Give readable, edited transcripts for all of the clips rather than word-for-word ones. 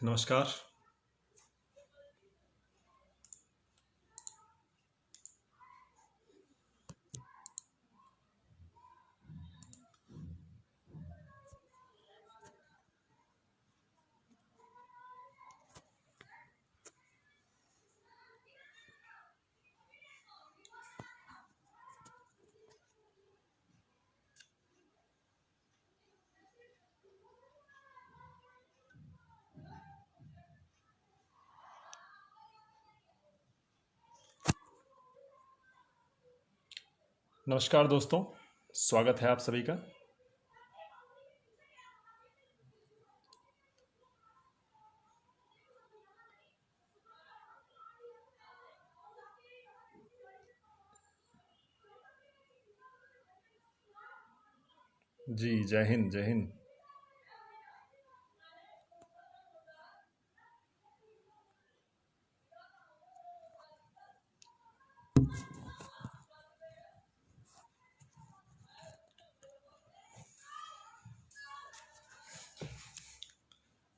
नमस्कार। नमस्कार दोस्तों, स्वागत है आप सभी का। जी, जय हिंद जय हिंद।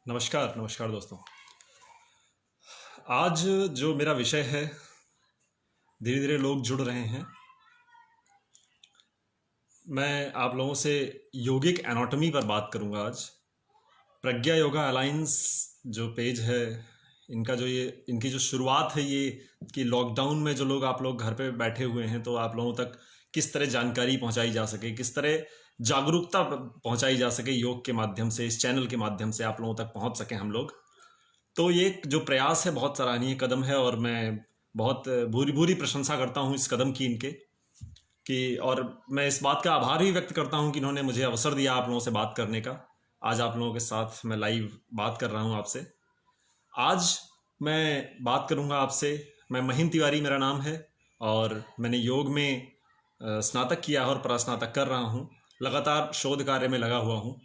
नमस्कार नमस्कार दोस्तों। आज जो मेरा विषय है, धीरे धीरे लोग जुड़ रहे हैं। मैं आप लोगों से योगिक एनाटॉमी पर बात करूंगा आज। प्रज्ञा योगा अलायंस जो पेज है, इनका जो ये इनकी जो शुरुआत है ये कि लॉकडाउन में जो लोग आप लोग घर पे बैठे हुए हैं, तो आप लोगों तक किस तरह जानकारी पहुंचाई जा सके, किस तरह जागरूकता पहुंचाई जा सके योग के माध्यम से, इस चैनल के माध्यम से आप लोगों तक पहुंच सकें हम लोग। तो ये जो प्रयास है बहुत सराहनीय कदम है और मैं बहुत भूरी भूरी प्रशंसा करता हूँ इस कदम की इनके कि, और मैं इस बात का आभार भी व्यक्त करता हूँ कि इन्होंने मुझे अवसर दिया आप लोगों से बात करने का। आज आप लोगों के साथ मैं लाइव बात कर रहा हूँ आपसे। आज मैं बात करूँगा आपसे। मैं महिंद्र तिवारी मेरा नाम है और मैंने योग में स्नातक किया है और परास्नातक कर रहा हूँ, लगातार शोध कार्य में लगा हुआ हूँ।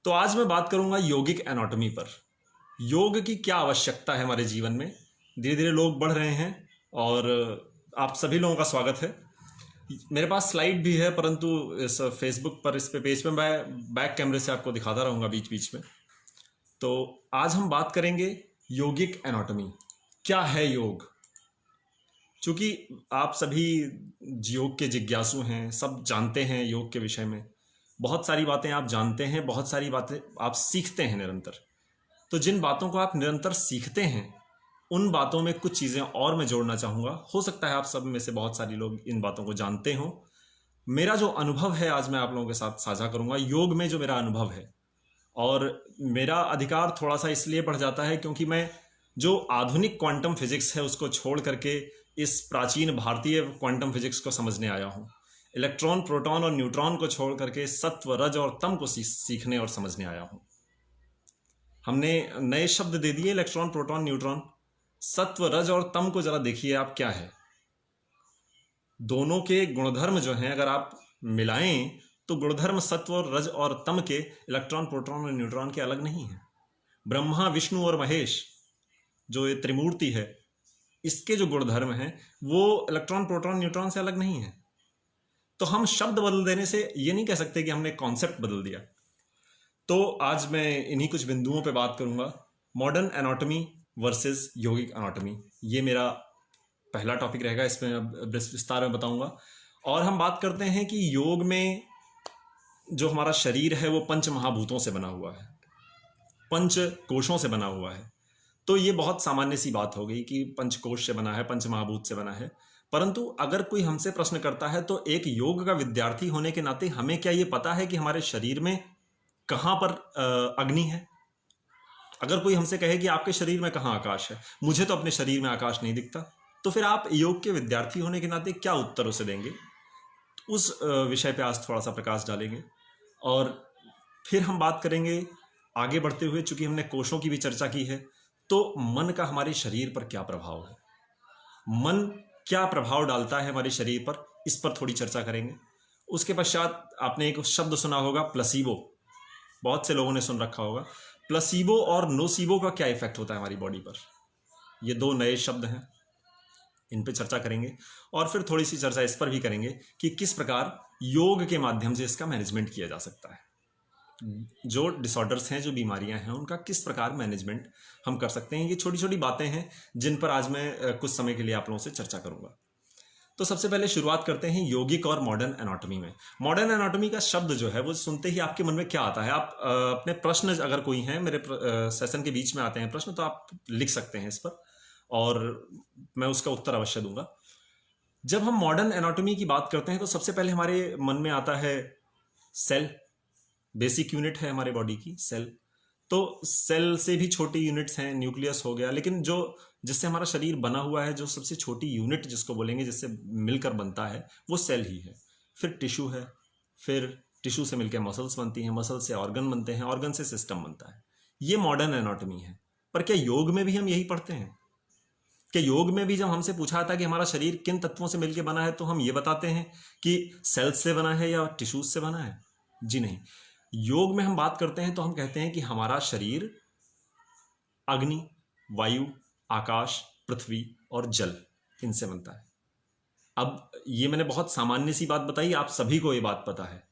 तो आज मैं बात करूँगा योगिक एनाटॉमी पर। योग की क्या आवश्यकता है हमारे जीवन में। धीरे धीरे लोग बढ़ रहे हैं और आप सभी लोगों का स्वागत है। मेरे पास स्लाइड भी है, परंतु इस फेसबुक पर, इस पे पेज पे मैं बैक कैमरे से आपको दिखाता रहूँगा बीच बीच में। तो आज हम बात करेंगे योगिक एनाटॉमी। क्या है योग? चूँकि आप सभी योग के जिज्ञासु हैं, सब जानते हैं योग के विषय में, बहुत सारी बातें आप जानते हैं, बहुत सारी बातें आप सीखते हैं निरंतर। तो जिन बातों को आप निरंतर सीखते हैं, उन बातों में कुछ चीज़ें और मैं जोड़ना चाहूँगा। हो सकता है आप सब में से बहुत सारे लोग इन बातों को जानते हों। मेरा जो अनुभव है आज मैं आप लोगों के साथ साझा करूँगा, योग में जो मेरा अनुभव है। और मेरा अधिकार थोड़ा सा इसलिए बढ़ जाता है क्योंकि मैं जो आधुनिक क्वांटम फिजिक्स है उसको छोड़ करके इस प्राचीन भारतीय क्वांटम फिजिक्स को समझने आया हूँ। इलेक्ट्रॉन, प्रोटॉन और न्यूट्रॉन को छोड़ करके सत्व, रज और तम को सीखने और समझने आया हूँ। हमने नए शब्द दे दिए, इलेक्ट्रॉन, प्रोटॉन, न्यूट्रॉन। सत्व, रज और तम को जरा देखिए आप क्या है। दोनों के गुणधर्म जो हैं अगर आप मिलाएं तो गुणधर्म सत्व और रज और तम के, इलेक्ट्रॉन, प्रोटॉन और न्यूट्रॉन के अलग नहीं है। ब्रह्मा, विष्णु और महेश जो ये त्रिमूर्ति है, इसके जो गुणधर्म हैं वो इलेक्ट्रॉन, प्रोटॉन, न्यूट्रॉन से अलग नहीं है। तो हम शब्द बदल देने से ये नहीं कह सकते कि हमने कॉन्सेप्ट बदल दिया। तो आज मैं इन्हीं कुछ बिंदुओं पे बात करूंगा। मॉडर्न एनाटॉमी वर्सेस योगिक एनाटॉमी, ये मेरा पहला टॉपिक रहेगा। इसमें अब विस्तार में बताऊंगा। और हम बात करते हैं कि योग में जो हमारा शरीर है वो पंच महाभूतों से बना हुआ है, पंच कोशों से बना हुआ है। तो ये बहुत सामान्य सी बात हो गई कि पंचकोश से बना है, पंच महाभूत से बना है। परंतु अगर कोई हमसे प्रश्न करता है तो एक योग का विद्यार्थी होने के नाते हमें क्या ये पता है कि हमारे शरीर में कहाँ पर अग्नि है? अगर कोई हमसे कहे कि आपके शरीर में कहाँ आकाश है, मुझे तो अपने शरीर में आकाश नहीं दिखता, तो फिर आप योग के विद्यार्थी होने के नाते क्या उत्तर उसे देंगे? उस विषय पे आज थोड़ा सा प्रकाश डालेंगे। और फिर हम बात करेंगे आगे बढ़ते हुए, चूंकि हमने कोशों की भी चर्चा की है, तो मन का हमारे शरीर पर क्या प्रभाव है, मन क्या प्रभाव डालता है हमारे शरीर पर, इस पर थोड़ी चर्चा करेंगे। उसके पश्चात आपने एक शब्द सुना होगा, प्लसीबो। बहुत से लोगों ने सुन रखा होगा। प्लसीबो और नोसीबो का क्या इफेक्ट होता है हमारी बॉडी पर, ये दो नए शब्द हैं, इन पे चर्चा करेंगे। और फिर थोड़ी सी चर्चा इस पर भी करेंगे कि किस प्रकार योग के माध्यम से इसका मैनेजमेंट किया जा सकता है। जो डिसऑर्डर्स हैं, जो बीमारियां हैं, उनका किस प्रकार मैनेजमेंट हम कर सकते हैं। ये छोटी छोटी बातें हैं जिन पर आज मैं कुछ समय के लिए आप लोगों से चर्चा करूंगा। तो सबसे पहले शुरुआत करते हैं यौगिक और मॉडर्न एनाटॉमी में। मॉडर्न एनाटॉमी का शब्द जो है वो सुनते ही आपके मन में क्या आता है? आप अपने प्रश्न, अगर कोई हैं, मेरे सेशन के बीच में आते हैं प्रश्न, तो आप लिख सकते हैं इस पर और मैं उसका उत्तर अवश्य दूंगा। जब हम मॉडर्न एनाटॉमी की बात करते हैं तो सबसे पहले हमारे मन में आता है सेल। बेसिक यूनिट है हमारे बॉडी की सेल। तो सेल से भी छोटी यूनिट्स हैं, न्यूक्लियस हो गया, लेकिन जो जिससे हमारा शरीर बना हुआ है, जो सबसे छोटी यूनिट जिसको बोलेंगे, जिससे मिलकर बनता है, वो सेल ही है। फिर टिश्यू है, फिर टिश्यू से मिलकर मसल्स बनती हैं, मसल से ऑर्गन बनते हैं, ऑर्गन से सिस्टम बनता है। ये मॉडर्न एनाटॉमी है। पर क्या योग में भी हम यही पढ़ते हैं? क्या योग में भी जब हमसे पूछा जाता है कि हमारा शरीर किन तत्वों से मिलकर बना है, तो हम ये बताते हैं कि सेल्स से बना है या टिश्यूज से बना है? जी नहीं। योग में हम बात करते हैं तो हम कहते हैं कि हमारा शरीर अग्नि, वायु, आकाश, पृथ्वी और जल, इनसे बनता है। अब ये मैंने बहुत सामान्य सी बात बताई, आप सभी को ये बात पता है।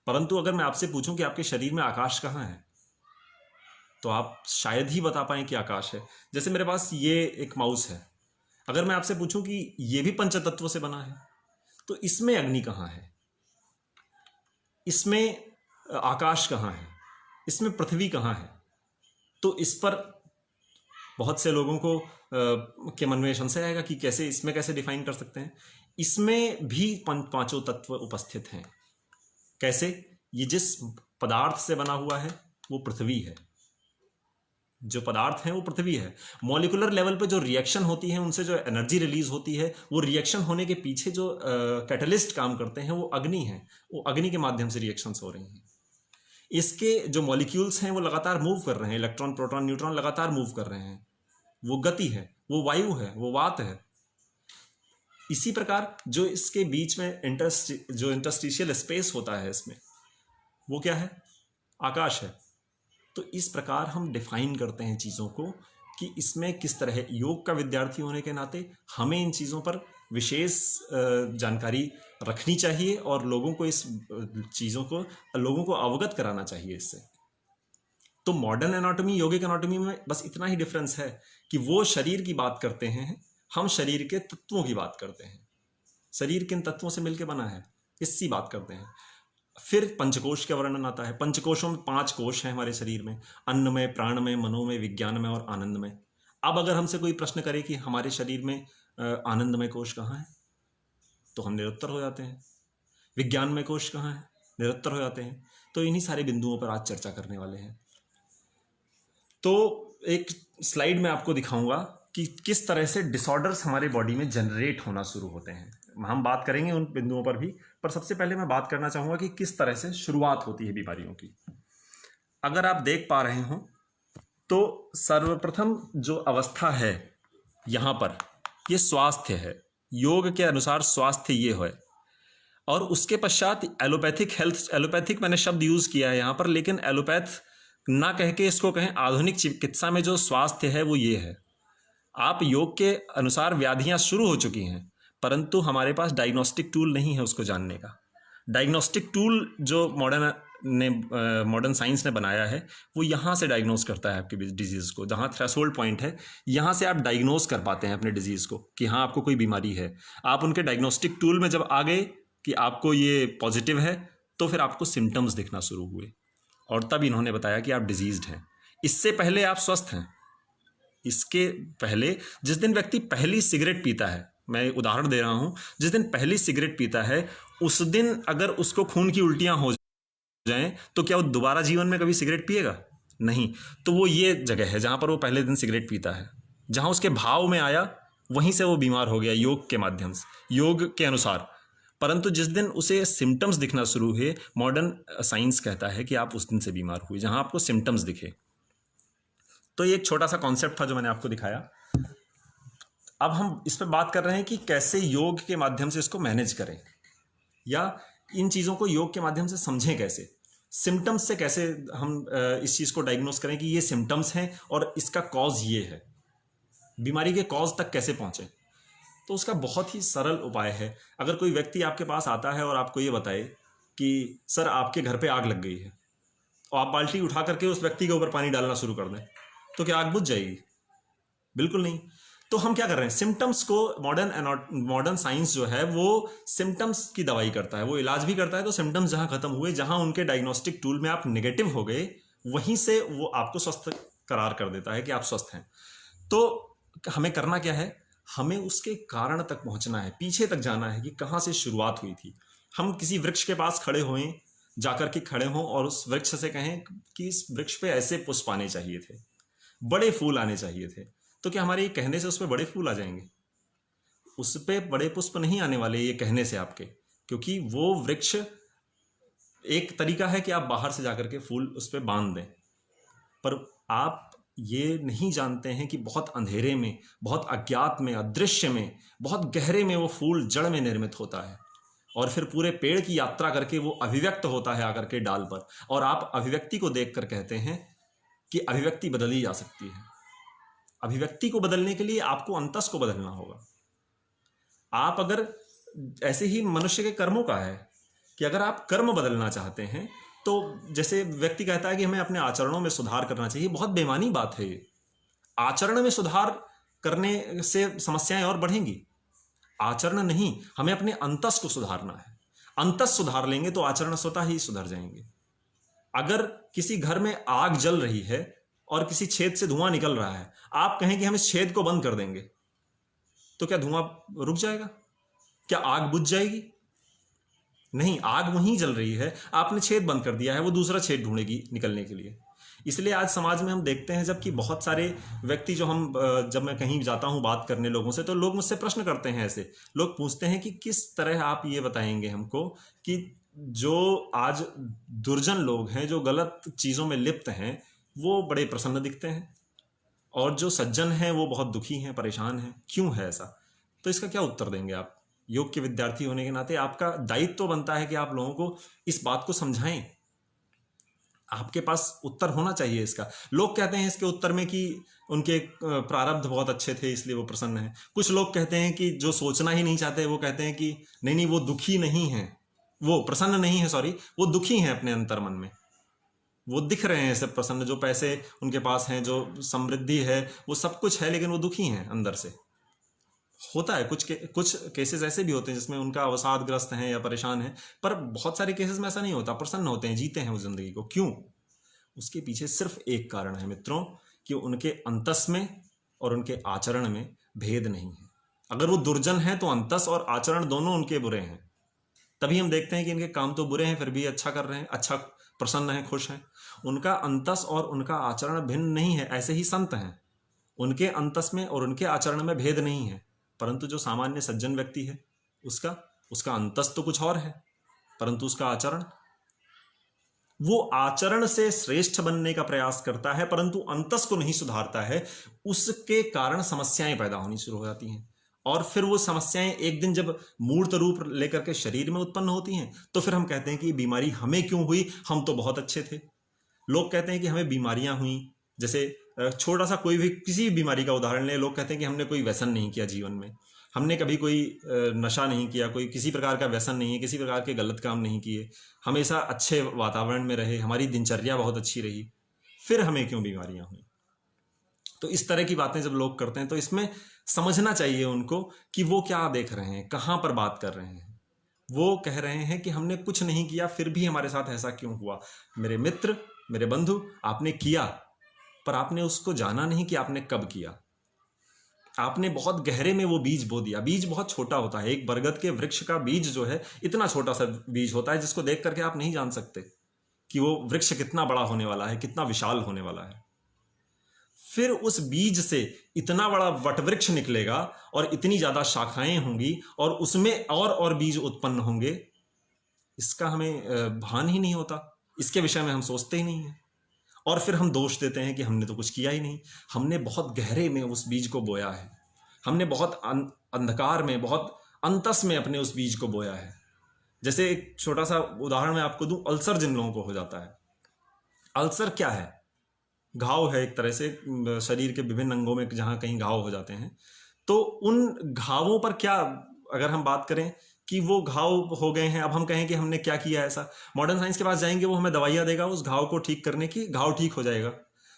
परंतु अगर मैं आपसे पूछूं कि आपके शरीर में आकाश कहाँ है, तो आप शायद ही बता पाएं कि आकाश है। जैसे मेरे पास ये एक माउस है, अगर मैं आपसे पूछूं कि ये भी पंचतत्वों से बना है, तो इसमें अग्नि कहाँ है, इसमें आकाश कहाँ है, इसमें पृथ्वी कहाँ है? तो इस पर बहुत से लोगों को के मन में संशय आएगा कि कैसे, इसमें कैसे डिफाइन कर सकते हैं। इसमें भी पांचों तत्व उपस्थित हैं। कैसे? ये जिस पदार्थ से बना हुआ है वो पृथ्वी है। जो पदार्थ है वो पृथ्वी है। मॉलिकुलर लेवल पे जो रिएक्शन होती है, उनसे जो एनर्जी रिलीज होती है, वो रिएक्शन होने के पीछे जो कैटलिस्ट काम करते हैं, वो अग्नि है। वो अग्नि के माध्यम से रिएक्शंस हो रही हैं। इसके जो मॉलिक्यूल्स हैं वो लगातार मूव कर रहे हैं, इलेक्ट्रॉन, प्रोटॉन, न्यूट्रॉन लगातार मूव कर रहे हैं। वो गति है, वो वायु है, वो वात है। इसी प्रकार जो इसके बीच में जो इंटरस्टिशियल स्पेस होता है, इसमें वो क्या है? आकाश है। तो इस प्रकार हम डिफाइन करते हैं चीज़ों को कि इसमें किस तरह। योग का विद्यार्थी होने के नाते हमें इन चीज़ों पर विशेष जानकारी रखनी चाहिए और लोगों को इस चीज़ों को लोगों को अवगत कराना चाहिए इससे। तो मॉडर्न एनाटॉमी, योगिक एनाटॉमी में बस इतना ही डिफरेंस है कि वो शरीर की बात करते हैं, हम शरीर के तत्वों की बात करते हैं। शरीर किन तत्वों से मिलकर बना है, इसकी बात करते हैं। फिर पंचकोश का वर्णन आता है। पंचकोशों में 5 कोश हैं हमारे शरीर में: अन्नमय, प्राणमय, मनोमय, विज्ञानमय और आनंदमय। अब अगर हमसे कोई प्रश्न करे कि हमारे शरीर में आनंदमय कोश कहाँ है, तो हम निरुत्तर हो जाते हैं। विज्ञानमय कोश कहाँ है, निरुत्तर हो जाते हैं। तो इन्हीं सारे बिंदुओं पर आज चर्चा करने वाले हैं। तो एक स्लाइड में आपको दिखाऊंगा कि किस तरह से डिसऑर्डर्स हमारे बॉडी में जनरेट होना शुरू होते हैं। हम बात करेंगे उन बिंदुओं पर भी, पर सबसे पहले मैं बात करना चाहूंगा कि किस तरह से शुरुआत होती है बीमारियों की। अगर आप देख पा रहे हो तो सर्वप्रथम जो अवस्था है यहाँ पर, ये स्वास्थ्य है। योग के अनुसार स्वास्थ्य ये है। और उसके पश्चात एलोपैथिक हेल्थ, एलोपैथिक मैंने शब्द यूज किया है यहाँ पर, लेकिन एलोपैथ ना कह के इसको कहें आधुनिक चिकित्सा में जो स्वास्थ्य है वो ये है। आप योग के अनुसार व्याधियां शुरू हो चुकी हैं, परंतु हमारे पास डायग्नोस्टिक टूल नहीं है उसको जानने का। डायग्नोस्टिक टूल जो मॉडर्न साइंस ने बनाया है, वो यहाँ से डायग्नोस करता है आपके डिजीज़ को। जहाँ थ्रेशोल्ड पॉइंट है, यहाँ से आप डायग्नोस कर पाते हैं अपने डिजीज़ को कि हाँ आपको कोई बीमारी है। आप उनके डायग्नोस्टिक टूल में जब आ गए कि आपको ये पॉजिटिव है, तो फिर आपको सिम्टम्स दिखना शुरू हुए और तब इन्होंने बताया कि आप डिजीज्ड हैं। इससे पहले आप स्वस्थ हैं। इसके पहले जिस दिन व्यक्ति पहली सिगरेट पीता है, मैं उदाहरण दे रहा हूं, जिस दिन पहली सिगरेट पीता है उस दिन अगर उसको खून की उल्टियां हो जाएं तो क्या वो दोबारा जीवन में कभी सिगरेट पिएगा? नहीं। तो वो ये जगह है जहां पर वो पहले दिन सिगरेट पीता है, जहां उसके भाव में आया वहीं से वो बीमार हो गया योग के माध्यम से, योग के अनुसार। परंतु जिस दिन उसे सिम्टम्स दिखना शुरू हुए, मॉडर्न साइंस कहता है कि आप उस दिन से बीमार हुए जहां आपको सिम्टम्स दिखे। तो ये एक छोटा सा कॉन्सेप्ट था जो मैंने आपको दिखाया। अब हम इस पर बात कर रहे हैं कि कैसे योग के माध्यम से इसको मैनेज करें, या इन चीज़ों को योग के माध्यम से समझें। कैसे सिम्टम्स से कैसे हम इस चीज़ को डायग्नोस करें कि ये सिम्टम्स हैं और इसका कॉज ये है, बीमारी के कॉज तक कैसे पहुँचें। तो उसका बहुत ही सरल उपाय है। अगर कोई व्यक्ति आपके पास आता है और आपको ये बताए कि सर आपके घर पे आग लग गई है, और आप बाल्टी उठा करके उस व्यक्ति के ऊपर पानी डालना शुरू कर दें, तो क्या आग बुझ जाएगी? बिल्कुल नहीं। तो हम क्या कर रहे हैं, सिम्टम्स को, मॉडर्न साइंस जो है वो सिम्टम्स की दवाई करता है, वो इलाज भी करता है। तो सिम्टम्स जहां खत्म हुए, जहां उनके डायग्नोस्टिक टूल में आप नेगेटिव हो गए, वहीं से वो आपको स्वस्थ करार कर देता है कि आप स्वस्थ हैं। तो हमें करना क्या है, हमें उसके कारण तक पहुंचना है, पीछे तक जाना है कि कहां से शुरुआत हुई थी। हम किसी वृक्ष के पास खड़े हुए, जाकर के खड़े हों और उस वृक्ष से कहें कि इस वृक्ष पे ऐसे पुष्प आने चाहिए थे, बड़े फूल आने चाहिए थे, तो क्या हमारे ये कहने से उस पर बड़े फूल आ जाएंगे? उस पर बड़े पुष्प नहीं आने वाले ये कहने से आपके, क्योंकि वो वृक्ष, एक तरीका है कि आप बाहर से जाकर के फूल उस पर बांध दें, पर आप ये नहीं जानते हैं कि बहुत अंधेरे में, बहुत अज्ञात में, अदृश्य में, बहुत गहरे में वो फूल जड़ में निर्मित होता है और फिर पूरे पेड़ की यात्रा करके वो अभिव्यक्त होता है आकर के डाल पर। और आप अभिव्यक्ति को देखकर कहते हैं कि अभिव्यक्ति बदली जा सकती है। अभिव्यक्ति को बदलने के लिए आपको अंतस को बदलना होगा। आप अगर, ऐसे ही मनुष्य के कर्मों का है कि अगर आप कर्म बदलना चाहते हैं, तो जैसे व्यक्ति कहता है कि हमें अपने आचरणों में सुधार करना चाहिए, बहुत बेमानी बात है ये। आचरण में सुधार करने से समस्याएं और बढ़ेंगी। आचरण नहीं, हमें अपने अंतस को सुधारना है। अंतस सुधार लेंगे तो आचरण स्वतः ही सुधर जाएंगे। अगर किसी घर में आग जल रही है और किसी छेद से धुआं निकल रहा है, आप कहें कि हम इस छेद को बंद कर देंगे, तो क्या धुआं रुक जाएगा? क्या आग बुझ जाएगी? नहीं, आग वहीं जल रही है, आपने छेद बंद कर दिया है, वो दूसरा छेद ढूंढेगी निकलने के लिए। इसलिए आज समाज में हम देखते हैं, जबकि बहुत सारे व्यक्ति जो हम, जब मैं कहीं जाता हूं बात करने लोगों से, तो लोग मुझसे प्रश्न करते हैं, ऐसे लोग पूछते हैं कि किस तरह आप ये बताएंगे हमको कि जो आज दुर्जन लोग हैं, जो गलत चीज़ों में लिप्त हैं, वो बड़े प्रसन्न दिखते हैं और जो सज्जन हैं वो बहुत दुखी हैं, परेशान हैं, क्यों है ऐसा? तो इसका क्या उत्तर देंगे आप? योग के विद्यार्थी होने के नाते आपका दायित्व तो बनता है कि आप लोगों को इस बात को समझाएं। आपके पास उत्तर होना चाहिए इसका। लोग कहते हैं इसके उत्तर में कि उनके प्रारब्ध बहुत अच्छे थे इसलिए वो प्रसन्न हैं। कुछ लोग कहते हैं कि जो सोचना ही नहीं चाहते, वो कहते हैं कि नहीं नहीं, वो दुखी नहीं है, वो प्रसन्न नहीं है, सॉरी, वो दुखी हैं अपने अंतर मन में। वो दिख रहे हैं सब प्रसन्न, जो पैसे उनके पास हैं, जो समृद्धि है, वो सब कुछ है, लेकिन वो दुखी हैं अंदर से। होता है, कुछ केसेस ऐसे भी होते हैं जिसमें उनका अवसादग्रस्त हैं या परेशान है, पर बहुत सारे केसेस में ऐसा नहीं होता, प्रसन्न होते हैं, जीते हैं उस जिंदगी को। क्यों? उसके पीछे सिर्फ एक कारण है मित्रों, कि उनके अंतस में और उनके आचरण में भेद नहीं है। अगर वो दुर्जन है तो अंतस और आचरण दोनों उनके बुरे हैं। तभी हम देखते हैं कि इनके काम तो बुरे हैं फिर भी अच्छा कर रहे हैं, अच्छा प्रसन्न हैं, खुश हैं। उनका अंतस और उनका आचरण भिन्न नहीं है। ऐसे ही संत हैं, उनके अंतस में और उनके आचरण में भेद नहीं है, परंतु जो सामान्य सज्जन व्यक्ति है, उसका अंतस तो कुछ और है, परंतु उसका आचरण, वो आचरण से श्रेष्ठ बनने का प्रयास करता है परंतु अंतस को नहीं सुधारता है। उसके कारण समस्याएं पैदा होनी शुरू हो जाती हैं, और फिर वो समस्याएं एक दिन जब मूर्त रूप लेकर के शरीर में उत्पन्न होती हैं, तो फिर हम कहते हैं कि बीमारी हमें क्यों हुई, हम तो बहुत अच्छे थे। लोग कहते हैं कि हमें बीमारियां हुई, जैसे छोटा सा कोई भी किसी भी बीमारी का उदाहरण लें, लोग कहते हैं कि हमने कोई व्यसन नहीं किया जीवन में, हमने कभी कोई नशा नहीं किया, कोई किसी प्रकार का व्यसन नहीं है, किसी प्रकार के गलत काम नहीं किए, हमेशा अच्छे वातावरण में रहे, हमारी दिनचर्या बहुत अच्छी रही, फिर हमें क्यों बीमारियां हुई? तो इस तरह की बातें जब लोग करते हैं, तो इसमें समझना चाहिए उनको कि वो क्या देख रहे हैं, कहाँ पर बात कर रहे हैं। वो कह रहे हैं कि हमने कुछ नहीं किया फिर भी हमारे साथ ऐसा क्यों हुआ। मेरे मित्र, मेरे बंधु, आपने किया, पर आपने उसको जाना नहीं कि आपने कब किया। आपने बहुत गहरे में वो बीज बो दिया। बीज बहुत छोटा होता है, एक बरगद के वृक्ष का बीज जो है इतना छोटा सा बीज होता है, जिसको देख करके आप नहीं जान सकते कि वो वृक्ष कितना बड़ा होने वाला है, कितना विशाल होने वाला है। फिर उस बीज से इतना बड़ा वटवृक्ष निकलेगा और इतनी ज्यादा शाखाएं होंगी और उसमें और बीज उत्पन्न होंगे, इसका हमें भान ही नहीं होता, इसके विषय में हम सोचते ही नहीं है। और फिर हम दोष देते हैं कि हमने तो कुछ किया ही नहीं। हमने बहुत गहरे में उस बीज को बोया है, हमने बहुत अंधकार में, बहुत अंतस में अपने उस बीज को बोया है। जैसे एक छोटा सा उदाहरण मैं आपको दूं, अल्सर जिन लोगों को हो जाता है, अल्सर क्या है? घाव है एक तरह से शरीर के विभिन्न अंगों में जहां कहीं घाव हो जाते हैं। तो उन घावों पर क्या, अगर हम बात करें कि वो घाव हो गए हैं, अब हम कहें कि हमने क्या किया ऐसा। मॉडर्न साइंस के पास जाएंगे, वो हमें दवाइयाँ देगा उस घाव को ठीक करने की, घाव ठीक हो जाएगा।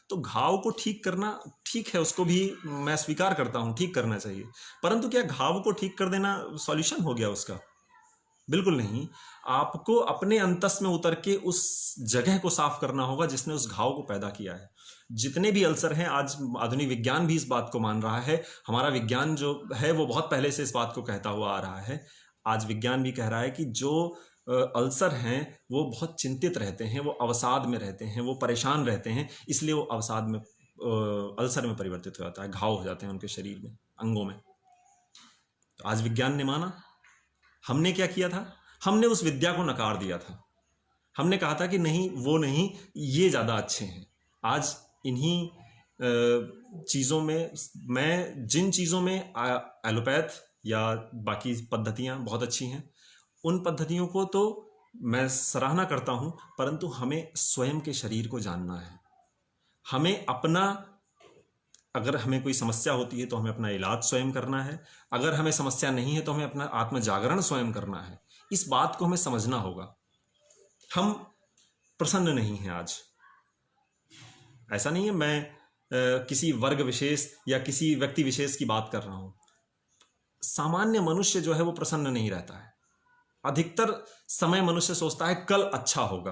तो घाव को ठीक करना ठीक है, उसको भी मैं स्वीकार करता हूँ, ठीक करना चाहिए, परंतु क्या घाव को ठीक कर देना सॉल्यूशन हो गया उसका? बिल्कुल नहीं। आपको अपने अंतस में उतर के उस जगह को साफ करना होगा जिसने उस घाव को पैदा किया है। जितने भी अल्सर हैं, आज आधुनिक विज्ञान भी इस बात को मान रहा है, हमारा विज्ञान जो है वो बहुत पहले से इस बात को कहता हुआ आ रहा है। आज विज्ञान भी कह रहा है कि जो अल्सर हैं वो बहुत चिंतित रहते हैं, वो अवसाद में रहते हैं, वो परेशान रहते हैं, इसलिए वो अवसाद में अल्सर में परिवर्तित हो जाता है, घाव हो जाते हैं उनके शरीर में, अंगों में। तो आज विज्ञान ने माना। हमने क्या किया था? हमने उस विद्या को नकार दिया था। हमने कहा था कि नहीं, वो नहीं, ये ज़्यादा अच्छे हैं। आज इन्हीं चीज़ों में, मैं जिन चीज़ों में एलोपैथ या बाकी पद्धतियाँ बहुत अच्छी हैं, उन पद्धतियों को तो मैं सराहना करता हूँ, परंतु हमें स्वयं के शरीर को जानना है। हमें अपना, अगर हमें कोई समस्या होती है तो हमें अपना इलाज स्वयं करना है, अगर हमें समस्या नहीं है तो हमें अपना आत्म जागरण स्वयं करना है। इस बात को हमें समझना होगा। हम प्रसन्न नहीं हैं आज। ऐसा नहीं है मैं किसी वर्ग विशेष या किसी व्यक्ति विशेष की बात कर रहा हूं। सामान्य मनुष्य जो है वो प्रसन्न नहीं रहता है। अधिकतर समय मनुष्य सोचता है कल अच्छा होगा,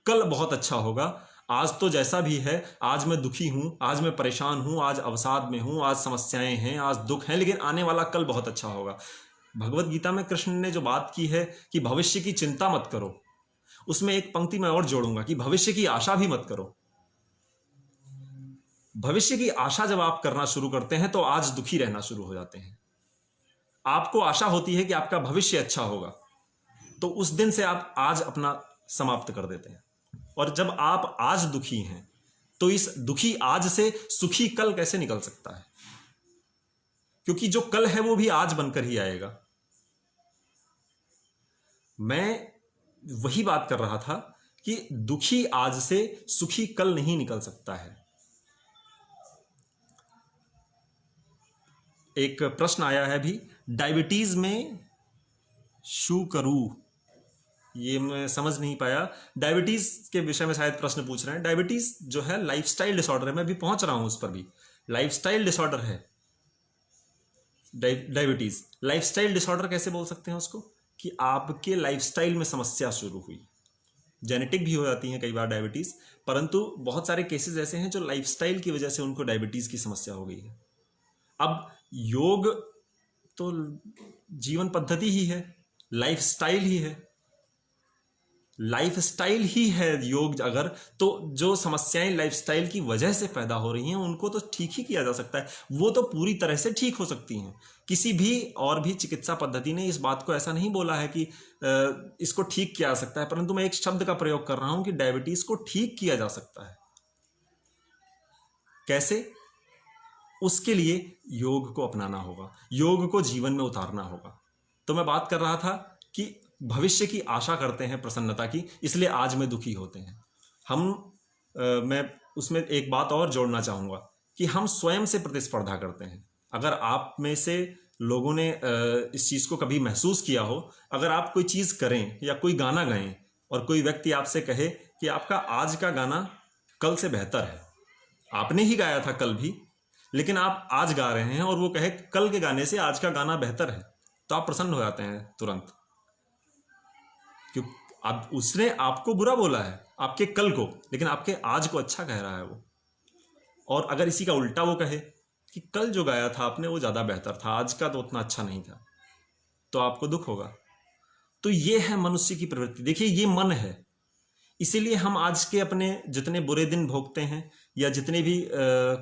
कल बहुत अच्छा होगा। आज तो जैसा भी है, आज मैं दुखी हूं, आज मैं परेशान हूं, आज अवसाद में हूं, आज समस्याएं हैं, आज दुख है, लेकिन आने वाला कल बहुत अच्छा होगा। भगवत गीता में कृष्ण ने जो बात की है कि भविष्य की चिंता मत करो, उसमें एक पंक्ति मैं और जोड़ूंगा कि भविष्य की आशा भी मत करो। भविष्य की आशा जब आप करना शुरू करते हैं तो आज दुखी रहना शुरू हो जाते हैं। आपको आशा होती है कि आपका भविष्य अच्छा होगा, तो उस दिन से आप आज अपना समाप्त कर देते हैं। और जब आप आज दुखी हैं तो इस दुखी आज से सुखी कल कैसे निकल सकता है? क्योंकि जो कल है वो भी आज बनकर ही आएगा। मैं वही बात कर रहा था कि दुखी आज से सुखी कल नहीं निकल सकता है। एक प्रश्न आया है भी, डायबिटीज में शू करूं, ये मैं समझ नहीं पाया। डायबिटीज के विषय में शायद प्रश्न पूछ रहे हैं। डायबिटीज जो है लाइफस्टाइल डिसऑर्डर है, मैं भी पहुंच रहा हूं उस पर भी। लाइफस्टाइल डिसऑर्डर है डायबिटीज। लाइफस्टाइल डिसऑर्डर कैसे बोल सकते हैं उसको? कि आपके लाइफस्टाइल में समस्या शुरू हुई। जेनेटिक भी हो जाती है कई बार डायबिटीज, परंतु बहुत सारे केसेस ऐसे हैं जो लाइफस्टाइल की वजह से उनको डायबिटीज की समस्या हो गई है। अब योग तो जीवन पद्धति ही है, लाइफस्टाइल ही है, लाइफस्टाइल ही है योग। अगर तो जो समस्याएं लाइफस्टाइल की वजह से पैदा हो रही हैं उनको तो ठीक ही किया जा सकता है, वो तो पूरी तरह से ठीक हो सकती हैं। किसी भी और भी चिकित्सा पद्धति ने इस बात को ऐसा नहीं बोला है कि इसको ठीक किया जा सकता है, परंतु मैं एक शब्द का प्रयोग कर रहा हूं कि डायबिटीज को ठीक किया जा सकता है। कैसे? उसके लिए योग को अपनाना होगा, योग को जीवन में उतारना होगा। तो मैं बात कर रहा था कि भविष्य की आशा करते हैं प्रसन्नता की, इसलिए आज में दुखी होते हैं हम। मैं उसमें एक बात और जोड़ना चाहूँगा कि हम स्वयं से प्रतिस्पर्धा करते हैं। अगर आप में से लोगों ने इस चीज़ को कभी महसूस किया हो, अगर आप कोई चीज़ करें या कोई गाना गाएं और कोई व्यक्ति आपसे कहे कि आपका आज का गाना कल से बेहतर है, आपने ही गाया था कल भी, लेकिन आप आज गा रहे हैं, और वो कहे कल के गाने से आज का गाना बेहतर है, तो आप प्रसन्न हो जाते हैं तुरंत। क्यों? अब उसने आपको बुरा बोला है, आपके कल को, लेकिन आपके आज को अच्छा कह रहा है वो। और अगर इसी का उल्टा वो कहे कि कल जो गाया था आपने वो ज़्यादा बेहतर था, आज का तो उतना अच्छा नहीं था, तो आपको दुख होगा। तो ये है मनुष्य की प्रवृत्ति। देखिए, ये मन है। इसीलिए हम आज के अपने जितने बुरे दिन भोगते हैं या जितने भी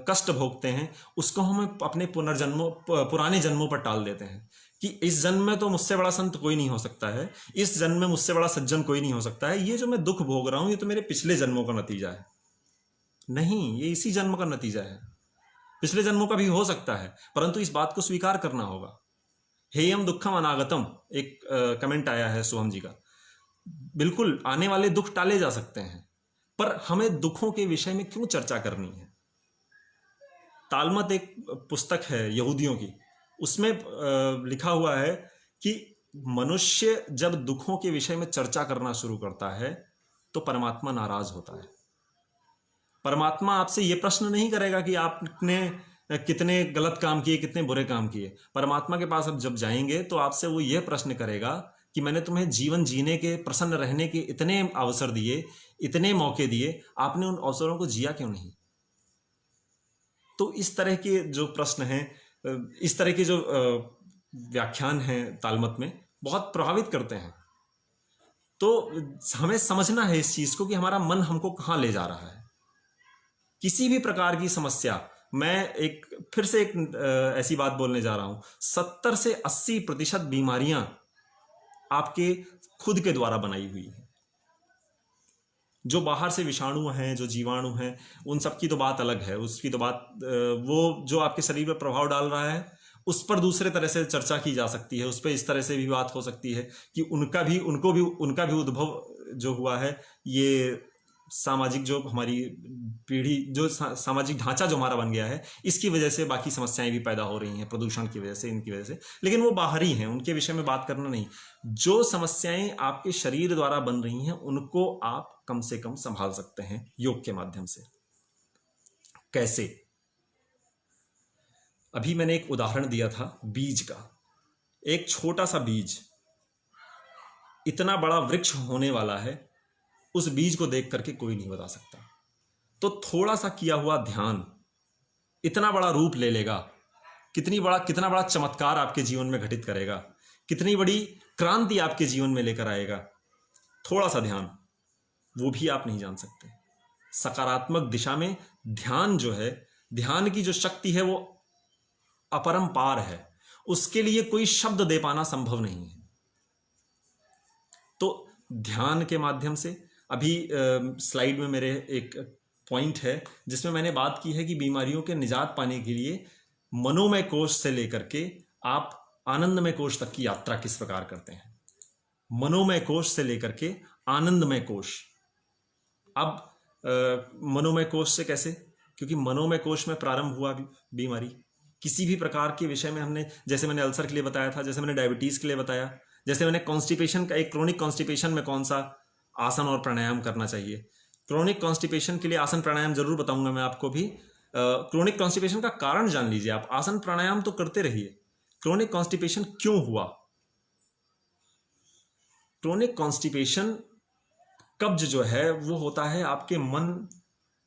कष्ट भोगते हैं, उसको हम अपने पुराने जन्मों पर टाल देते हैं कि इस जन्म में तो मुझसे बड़ा संत कोई नहीं हो सकता है, इस जन्म में मुझसे बड़ा सज्जन कोई नहीं हो सकता है, ये जो मैं दुख भोग रहा हूं ये तो मेरे पिछले जन्मों का नतीजा है। नहीं, ये इसी जन्म का नतीजा है। पिछले जन्मों का भी हो सकता है, परंतु इस बात को स्वीकार करना होगा। हेयम दुखम अनागतम, एक कमेंट आया है शुभम जी का। बिल्कुल, आने वाले दुख टाले जा सकते हैं, पर हमें दुखों के विषय में क्यों चर्चा करनी है? तालमत एक पुस्तक है यहूदियों की, उसमें लिखा हुआ है कि मनुष्य जब दुखों के विषय में चर्चा करना शुरू करता है तो परमात्मा नाराज होता है। परमात्मा आपसे यह प्रश्न नहीं करेगा कि आपने कितने गलत काम किए, कितने बुरे काम किए। परमात्मा के पास अब जब जाएंगे तो आपसे वो यह प्रश्न करेगा कि मैंने तुम्हें जीवन जीने के, प्रसन्न रहने के इतने अवसर दिए, इतने मौके दिए, आपने उन अवसरों को जिया क्यों नहीं। तो इस तरह के जो प्रश्न हैं, इस तरह के जो व्याख्यान हैं तालमत में, बहुत प्रभावित करते हैं। तो हमें समझना है इस चीज को कि हमारा मन हमको कहाँ ले जा रहा है। किसी भी प्रकार की समस्या, मैं फिर से एक ऐसी बात बोलने जा रहा हूं, 70 से 80% बीमारियां आपके खुद के द्वारा बनाई हुई है। जो बाहर से विषाणु हैं, जो जीवाणु हैं, उन सब की तो बात अलग है। उसकी तो बात, वो जो आपके शरीर पर प्रभाव डाल रहा है उस पर दूसरे तरह से चर्चा की जा सकती है। उस पर इस तरह से भी बात हो सकती है कि उनका भी उद्भव जो हुआ है, ये सामाजिक जो हमारी पीढ़ी, जो सामाजिक ढांचा जो हमारा बन गया है, इसकी वजह से बाकी समस्याएं भी पैदा हो रही हैं, प्रदूषण की वजह से, इनकी वजह से। लेकिन वो बाहरी हैं, उनके विषय में बात करना नहीं। जो समस्याएं आपके शरीर द्वारा बन रही हैं उनको आप कम से कम संभाल सकते हैं योग के माध्यम से। कैसे? अभी मैंने एक उदाहरण दिया था बीज का। एक छोटा सा बीज इतना बड़ा वृक्ष होने वाला है, उस बीज को देख करके कोई नहीं बता सकता। तो थोड़ा सा किया हुआ ध्यान इतना बड़ा रूप ले लेगा, कितना बड़ा चमत्कार आपके जीवन में घटित करेगा, कितनी बड़ी क्रांति आपके जीवन में लेकर आएगा। थोड़ा सा ध्यान, वो भी आप नहीं जान सकते। सकारात्मक दिशा में ध्यान जो है, ध्यान की जो शक्ति है वो अपरंपार है। उसके लिए कोई शब्द दे पाना संभव नहीं है। तो ध्यान के माध्यम से, अभी स्लाइड में मेरे एक पॉइंट है जिसमें मैंने बात की है कि बीमारियों के निजात पाने के लिए मनोमय कोश से लेकर के आप आनंदमय कोश तक की यात्रा किस प्रकार करते हैं। मनोमय कोश से लेकर के आनंदमय कोश। अब मनोमय कोश से कैसे? क्योंकि मनोमय कोश में प्रारंभ हुआ बीमारी। किसी भी प्रकार के विषय में हमने, जैसे मैंने अल्सर के लिए बताया था, जैसे मैंने डायबिटीज के लिए बताया, जैसे मैंने कॉन्स्टिपेशन का, एक क्रोनिक कॉन्स्टिपेशन में कौन सा आसन और प्राणायाम करना चाहिए। क्रोनिक कॉन्स्टिपेशन के लिए आसन प्राणायाम जरूर बताऊंगा मैं आपको भी। क्रोनिक कॉन्स्टिपेशन का कारण जान लीजिए आप। आसन प्राणायाम तो करते रहिए। क्रोनिक कॉन्स्टिपेशन क्यों हुआ? क्रोनिक कॉन्स्टिपेशन, कब्ज जो है वो होता है आपके मन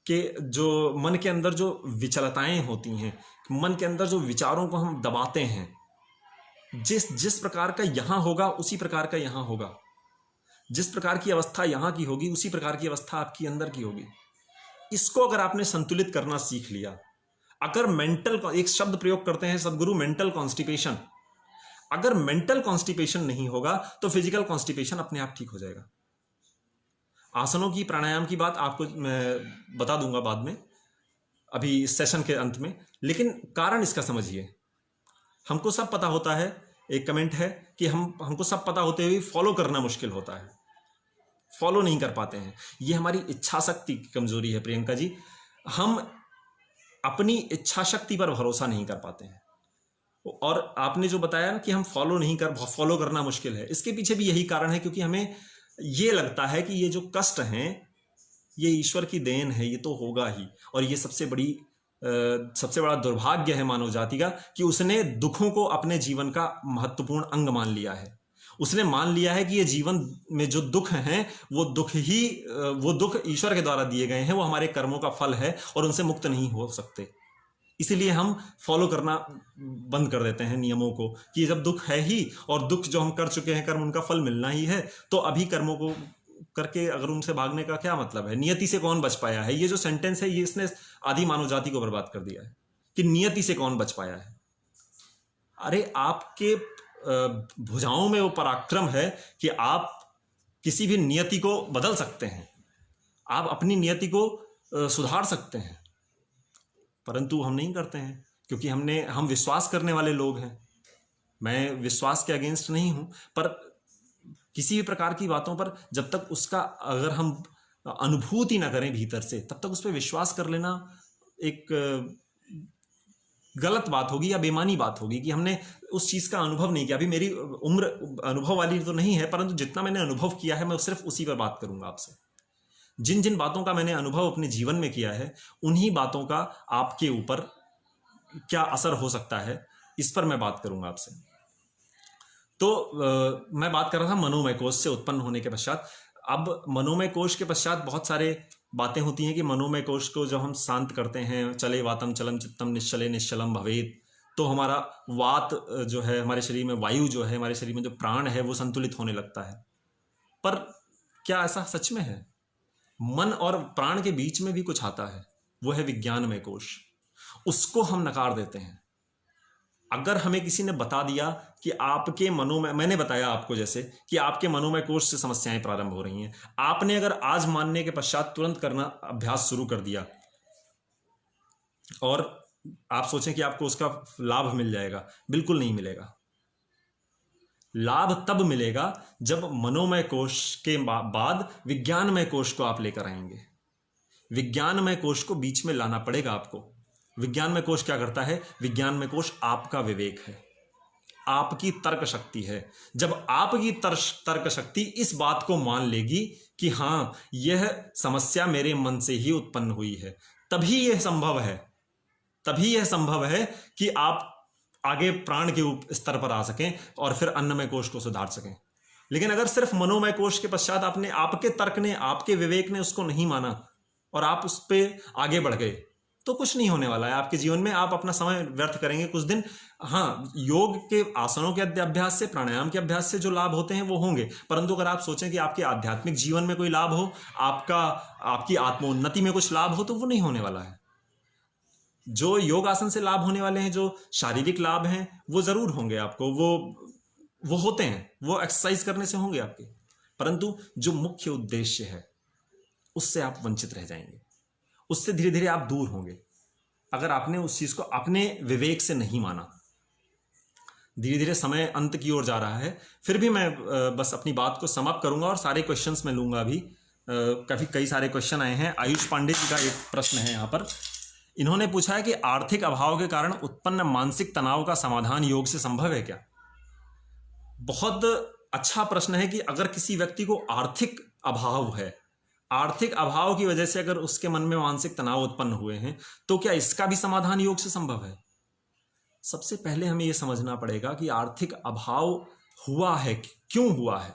के अंदर जो विचलताएं होती हैं, मन के अंदर जो विचारों को हम दबाते हैं, जिस प्रकार का यहां होगा उसी प्रकार का यहां होगा। जिस प्रकार की अवस्था यहां की होगी उसी प्रकार की अवस्था आपकी अंदर की होगी। इसको अगर आपने संतुलित करना सीख लिया, अगर मेंटल, एक शब्द प्रयोग करते हैं सदगुरु, मेंटल कॉन्स्टिपेशन, अगर मेंटल कॉन्स्टिपेशन नहीं होगा तो फिजिकल कॉन्स्टिपेशन अपने आप ठीक हो जाएगा। आसनों की, प्राणायाम की बात आपको मैं बता दूंगा बाद में, अभी इस सेशन के अंत में। लेकिन कारण इसका समझिए। हमको सब पता होता है, एक कमेंट है कि हमको सब पता होते हुए फॉलो करना मुश्किल होता है, फॉलो नहीं कर पाते हैं। ये हमारी इच्छा शक्ति की कमजोरी है प्रियंका जी। हम अपनी इच्छा शक्ति पर भरोसा नहीं कर पाते हैं। और आपने जो बताया ना कि हम फॉलो करना मुश्किल है, इसके पीछे भी यही कारण है, क्योंकि हमें ये लगता है कि ये जो कष्ट हैं ये ईश्वर की देन है, ये तो होगा ही। और ये सबसे बड़ा दुर्भाग्य है मानव जाति का कि उसने दुखों को अपने जीवन का महत्वपूर्ण अंग मान लिया है। उसने मान लिया है कि ये जीवन में जो दुख हैं वो दुख ईश्वर के द्वारा दिए गए हैं, वो हमारे कर्मों का फल है और उनसे मुक्त नहीं हो सकते। इसीलिए हम फॉलो करना बंद कर देते हैं नियमों को, कि जब दुख है ही और दुख जो हम कर चुके हैं कर्म, उनका फल मिलना ही है, तो अभी कर्मों को करके अगर उनसे भागने का क्या मतलब है। नियति से कौन बच पाया है, ये जो सेंटेंस है ये इसने आधी मानव जाति को बर्बाद कर दिया है कि नियति से कौन बच पाया है। अरे आपके भुजाओं में वो पराक्रम है कि आप किसी भी नियति को बदल सकते हैं, आप अपनी नियति को सुधार सकते हैं, परंतु हम नहीं करते हैं क्योंकि हम विश्वास करने वाले लोग हैं। मैं विश्वास के अगेंस्ट नहीं हूं, पर किसी भी प्रकार की बातों पर जब तक उसका अगर हम अनुभूति ना करें भीतर से, तब तक उस पर विश्वास कर लेना एक गलत बात होगी या बेमानी बात होगी कि हमने उस चीज़ का अनुभव नहीं किया। अभी मेरी उम्र अनुभव वाली तो नहीं है, परंतु जितना मैंने अनुभव किया है मैं सिर्फ उसी पर बात करूंगा आपसे। जिन जिन बातों का मैंने अनुभव अपने जीवन में किया है, उन्हीं बातों का आपके ऊपर क्या असर हो सकता है, इस पर मैं बात करूंगा आपसे। तो मैं बात कर रहा था मनोमय कोश से उत्पन्न होने के पश्चात। अब मनोमय कोश के पश्चात बहुत सारे बातें होती हैं कि मनोमय कोश को जब हम शांत करते हैं, चले वातम चलम चित्तम निश्चले निश्चलम भवेत, तो हमारा वात जो है, हमारे शरीर में वायु जो है, हमारे शरीर में जो प्राण है, वो संतुलित होने लगता है। पर क्या ऐसा सच में है? मन और प्राण के बीच में भी कुछ आता है, वो है विज्ञानमय कोश। उसको हम नकार देते हैं। अगर हमें किसी ने बता दिया कि आपके मनोमय, मैंने बताया आपको जैसे कि आपके मनोमय कोश से समस्याएं प्रारंभ हो रही हैं, आपने अगर आज मानने के पश्चात तुरंत करना अभ्यास शुरू कर दिया और आप सोचें कि आपको उसका लाभ मिल जाएगा, बिल्कुल नहीं मिलेगा। लाभ तब मिलेगा जब मनोमय कोश के बाद विज्ञानमय कोश को आप लेकर आएंगे। विज्ञानमय कोश को बीच में लाना पड़ेगा आपको। विज्ञानमय कोश क्या करता है? विज्ञानमय कोश आपका विवेक है, आपकी तर्क शक्ति है। जब आपकी तर्क शक्ति इस बात को मान लेगी कि हाँ, यह समस्या मेरे मन से ही उत्पन्न हुई है, तभी यह संभव है, तभी यह संभव है कि आप आगे प्राण के स्तर पर आ सकें और फिर अन्नमय कोश को सुधार सकें। लेकिन अगर सिर्फ मनोमय कोश के पश्चात आपने, आपके तर्क ने, आपके विवेक ने उसको नहीं माना और आप उस पर आगे बढ़ गए, तो कुछ नहीं होने वाला है आपके जीवन में। आप अपना समय व्यर्थ करेंगे कुछ दिन। हाँ, योग के आसनों के अभ्यास से, प्राणायाम के अभ्यास से जो लाभ होते हैं वो होंगे, परंतु अगर आप सोचें कि आपके आध्यात्मिक जीवन में कोई लाभ हो, आपकी आत्मोन्नति में कुछ लाभ हो, तो वो नहीं होने वाला है। जो योग आसन से लाभ होने वाले हैं, जो शारीरिक लाभ हैं, वो जरूर होंगे आपको, वो होते हैं, वो एक्सरसाइज करने से होंगे आपके, परंतु जो मुख्य उद्देश्य है उससे आप वंचित रह जाएंगे, उससे धीरे धीरे आप दूर होंगे अगर आपने उस चीज को अपने विवेक से नहीं माना। धीरे धीरे समय अंत की ओर जा रहा है, फिर भी मैं बस अपनी बात को समाप्त करूंगा और सारे क्वेश्चंस मैं लूंगा। अभी कई सारे क्वेश्चन आए हैं। आयुष पांडे जी का एक प्रश्न है यहाँ पर। इन्होंने पूछा है कि आर्थिक अभाव के कारण उत्पन्न मानसिक तनाव का समाधान योग से संभव है क्या? बहुत अच्छा प्रश्न है कि अगर किसी व्यक्ति को आर्थिक अभाव है, आर्थिक अभाव की वजह से अगर उसके मन में मानसिक तनाव उत्पन्न हुए हैं, तो क्या इसका भी समाधान योग से संभव है? सबसे पहले हमें यह समझना पड़ेगा कि आर्थिक अभाव हुआ है, क्यों हुआ है।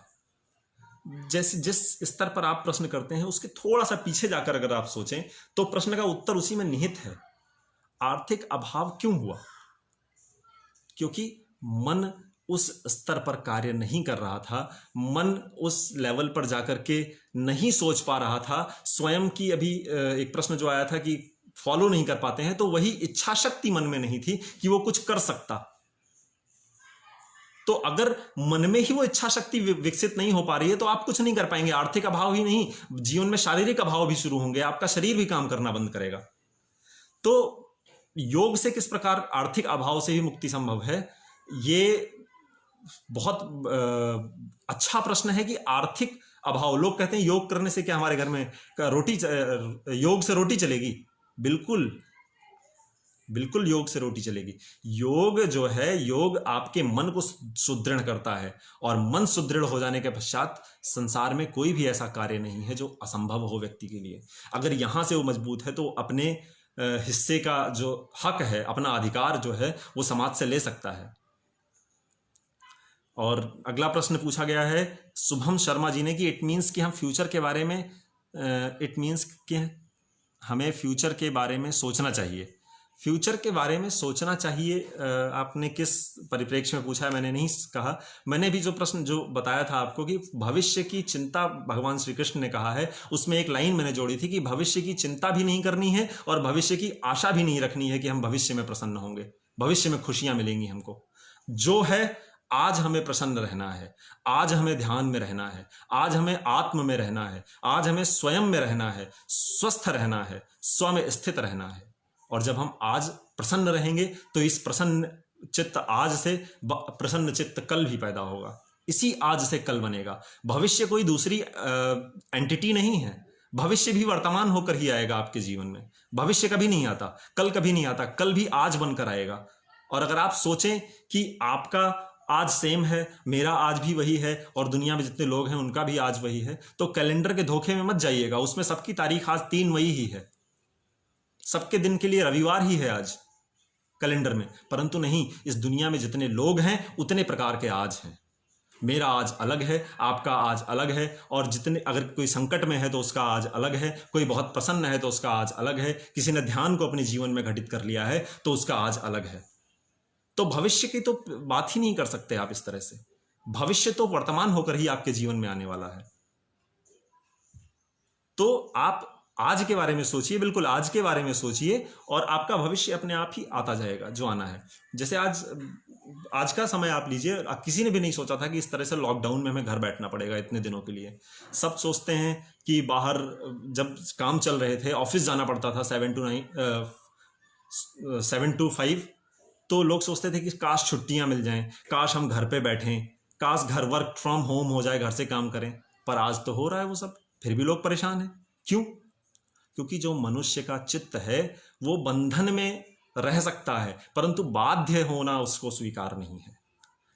जैसे जिस स्तर पर आप प्रश्न करते हैं उसके थोड़ा सा पीछे जाकर अगर आप सोचें तो प्रश्न का उत्तर उसी में निहित है। आर्थिक अभाव क्यों हुआ? क्योंकि मन उस स्तर पर कार्य नहीं कर रहा था, मन उस लेवल पर जाकर के नहीं सोच पा रहा था। स्वयं की, अभी एक प्रश्न जो आया था कि फॉलो नहीं कर पाते हैं, तो वही इच्छा शक्ति मन में नहीं थी कि वो कुछ कर सकता। तो अगर मन में ही वो इच्छा शक्ति विकसित नहीं हो पा रही है तो आप कुछ नहीं कर पाएंगे। आर्थिक अभाव ही नहीं, जीवन में शारीरिक अभाव भी शुरू होंगे, आपका शरीर भी काम करना बंद करेगा। तो योग से किस प्रकार आर्थिक अभाव से भी मुक्ति संभव है, ये बहुत अच्छा प्रश्न है। कि आर्थिक अभाव, लोग कहते हैं योग करने से क्या हमारे घर में योग से रोटी चलेगी? बिल्कुल बिल्कुल योग से रोटी चलेगी। योग जो है, योग आपके मन को सुदृढ़ करता है, और मन सुदृढ़ हो जाने के पश्चात संसार में कोई भी ऐसा कार्य नहीं है जो असंभव हो व्यक्ति के लिए। अगर यहां से वो मजबूत है तो अपने हिस्से का जो हक है, अपना अधिकार जो है, वो समाज से ले सकता है। और अगला प्रश्न पूछा गया है शुभम शर्मा जी ने कि इट मीन्स कि हम फ्यूचर के बारे में हमें फ्यूचर के बारे में सोचना चाहिए। फ्यूचर के बारे में सोचना चाहिए, आपने किस परिप्रेक्ष्य में पूछा है मैंने नहीं कहा। मैंने भी जो प्रश्न जो बताया था आपको कि भविष्य की चिंता भगवान श्री कृष्ण ने कहा है, उसमें एक लाइन मैंने जोड़ी थी कि भविष्य की चिंता भी नहीं करनी है और भविष्य की आशा भी नहीं रखनी है कि हम भविष्य में प्रसन्न होंगे, भविष्य में खुशियां मिलेंगी हमको। जो है आज हमें प्रसन्न रहना है, आज हमें ध्यान में रहना है, आज हमें आत्म में रहना है, आज हमें स्वयं में रहना है, स्वस्थ रहना है, स्व में स्थित रहना है। और जब हम आज प्रसन्न रहेंगे तो इस प्रसन्न चित्त आज से प्रसन्न चित्त कल भी पैदा होगा। इसी आज से कल बनेगा। भविष्य कोई दूसरी एंटिटी नहीं है, भविष्य भी वर्तमान होकर ही आएगा आपके जीवन में। भविष्य कभी नहीं आता, कल कभी नहीं आता, कल भी आज बनकर आएगा। और अगर आप सोचें कि आपका आज सेम है, मेरा आज भी वही है, और दुनिया में जितने लोग हैं उनका भी आज वही है, तो कैलेंडर के धोखे में मत जाइएगा। उसमें सबकी तारीख आज 3 मई ही है, सबके दिन के लिए रविवार ही है आज कैलेंडर में। परंतु नहीं, इस दुनिया में जितने लोग हैं उतने प्रकार के आज हैं। मेरा आज अलग है, आपका आज अलग है, और जितने, अगर कोई संकट में है तो उसका आज अलग है, कोई बहुत प्रसन्न है तो उसका आज अलग है, किसी ने ध्यान को अपने जीवन में घटित कर लिया है तो उसका आज अलग है। तो भविष्य की तो बात ही नहीं कर सकते आप इस तरह से। भविष्य तो वर्तमान होकर ही आपके जीवन में आने वाला है। तो आप आज के बारे में सोचिए, बिल्कुल आज के बारे में सोचिए, और आपका भविष्य अपने आप ही आता जाएगा जो आना है। जैसे आज का समय आप लीजिए, किसी ने भी नहीं सोचा था कि इस तरह से लॉकडाउन में हमें घर बैठना पड़ेगा इतने दिनों के लिए। सब सोचते हैं कि बाहर जब काम चल रहे थे, ऑफिस जाना पड़ता था 7 to 5, तो लोग सोचते थे कि काश छुट्टियां मिल जाएं, काश हम घर पे बैठें, काश घर वर्क फ्रॉम होम हो जाए, घर से काम करें। पर आज तो हो रहा है वो सब, फिर भी लोग परेशान हैं। क्यों? क्योंकि जो मनुष्य का चित्त है वो बंधन में रह सकता है, परंतु बाध्य होना उसको स्वीकार नहीं है।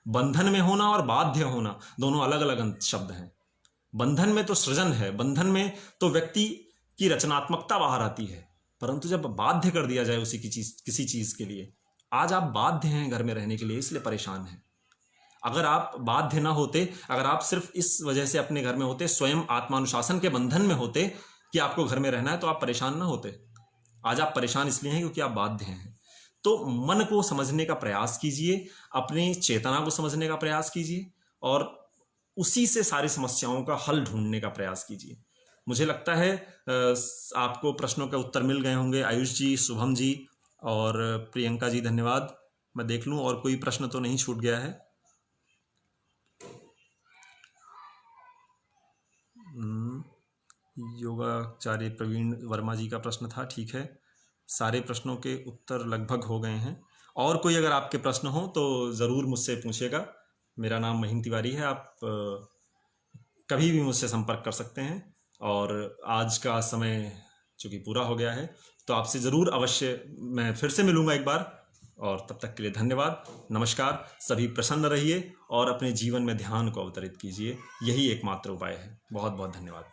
बंधन में होना और बाध्य होना दोनों अलग अलग शब्द हैं। बंधन में तो सृजन है, बंधन में तो व्यक्ति की रचनात्मकता बाहर आती है, परंतु जब बाध्य कर दिया जाए उसी की चीज, किसी चीज के लिए, आज आप बाध्य हैं घर में रहने के लिए, इसलिए परेशान हैं। अगर आप बाध्य ना होते, अगर आप सिर्फ इस वजह से अपने घर में होते, स्वयं आत्मानुशासन के बंधन में होते कि आपको घर में रहना है, तो आप परेशान ना होते। आज आप परेशान इसलिए हैं क्योंकि आप बाध्य हैं। तो मन को समझने का प्रयास कीजिए, अपनी चेतना को समझने का प्रयास कीजिए, और उसी से सारी समस्याओं का हल ढूंढने का प्रयास कीजिए। मुझे लगता है आपको प्रश्नों के उत्तर मिल गए होंगे। आयुष जी, शुभम जी और प्रियंका जी, धन्यवाद। मैं देख लूं और कोई प्रश्न तो नहीं छूट गया है। योगाचार्य प्रवीण वर्मा जी का प्रश्न था, ठीक है। सारे प्रश्नों के उत्तर लगभग हो गए हैं। और कोई अगर आपके प्रश्न हो तो ज़रूर मुझसे पूछिएगा। मेरा नाम महीन तिवारी है, आप कभी भी मुझसे संपर्क कर सकते हैं। और आज का समय चूँकि पूरा हो गया है, तो आपसे ज़रूर अवश्य मैं फिर से मिलूँगा एक बार। और तब तक के लिए धन्यवाद, नमस्कार। सभी प्रसन्न रहिए और अपने जीवन में ध्यान को अवतरित कीजिए, यही एकमात्र उपाय है। बहुत बहुत धन्यवाद।